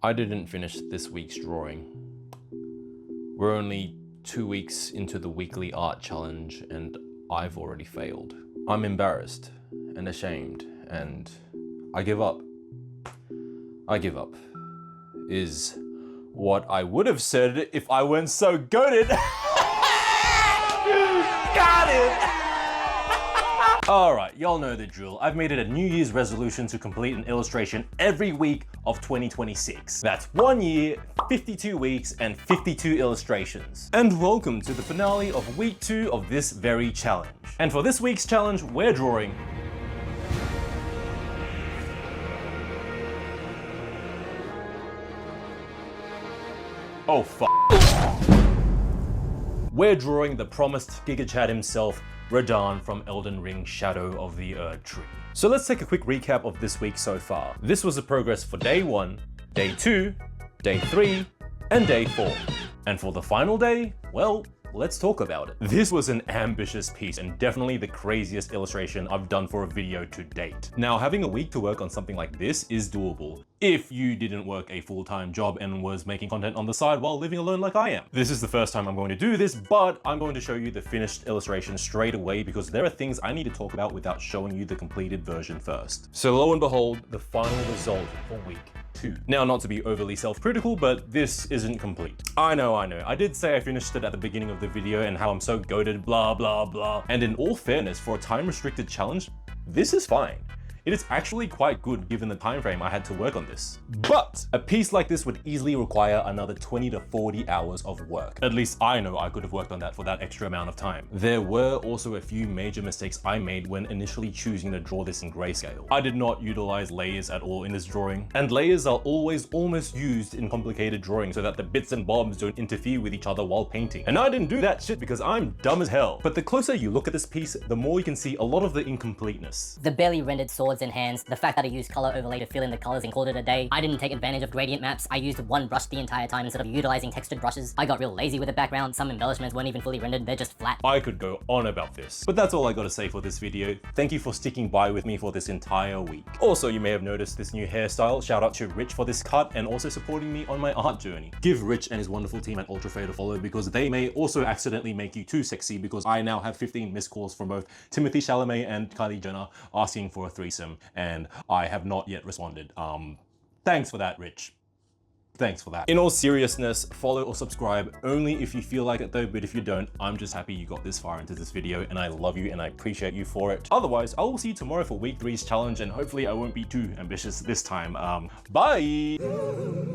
I didn't finish this week's drawing. We're only 2 weeks into the weekly art challenge and I've already failed. I'm embarrassed and ashamed and I give up. I give up is what I would have said if I weren't so goated. Got it! Alright, y'all know the drill. I've made it a New Year's resolution to complete an illustration every week of 2026. That's 1 year, 52 weeks, and 52 illustrations. And welcome to the finale of week 2 of this very challenge. And for this week's challenge, we're drawing oh fuck. We're drawing the promised Giga Chad himself, Radahn from Elden Ring Shadow of the Erdtree. So let's take a quick recap of this week so far. This was the progress for day 1, day 2, day 3, and day 4. And for the final day, well, let's talk about it. This was an ambitious piece and definitely the craziest illustration I've done for a video to date. Now, having a week to work on something like this is doable if you didn't work a full-time job and was making content on the side while living alone like I am. This is the first time I'm going to do this, but I'm going to show you the finished illustration straight away because there are things I need to talk about without showing you the completed version first. So lo and behold, the final result for week 2. Now, not to be overly self-critical, but this isn't complete. I know. I did say I finished it at the beginning of the video and how I'm so goated, blah, blah, blah. And in all fairness, for a time-restricted challenge, this is fine. It is actually quite good given the time frame I had to work on this. But a piece like this would easily require another 20 to 40 hours of work. At least I know I could have worked on that for that extra amount of time. There were also a few major mistakes I made when initially choosing to draw this in grayscale. I did not utilize layers at all in this drawing, and layers are always almost used in complicated drawings so that the bits and bobs don't interfere with each other while painting. And I didn't do that shit because I'm dumb as hell. But the closer you look at this piece, the more you can see a lot of the incompleteness. The barely rendered swords and hands, the fact that I used color overlay to fill in the colors and called it a day. I didn't take advantage of gradient maps. I used one brush the entire time instead of utilizing textured brushes. I got real lazy with the background. Some embellishments weren't even fully rendered, they're just flat. I could go on about this, but that's all I gotta say for this video. Thank you for sticking by with me for this entire week. Also, you may have noticed this new hairstyle. Shout out to Rich for this cut and also supporting me on my art journey. Give Rich and his wonderful team at Ultrafade a follow because they may also accidentally make you too sexy because I now have 15 missed calls from both Timothy Chalamet and Kylie Jenner asking for a threesome and I have not yet responded. Thanks for that, Rich. Thanks for that. In all seriousness, follow or subscribe only if you feel like it though, but if you don't, I'm just happy you got this far into this video and I love you and I appreciate you for it. Otherwise, I will see you tomorrow for week 3's challenge and hopefully I won't be too ambitious this time. Bye!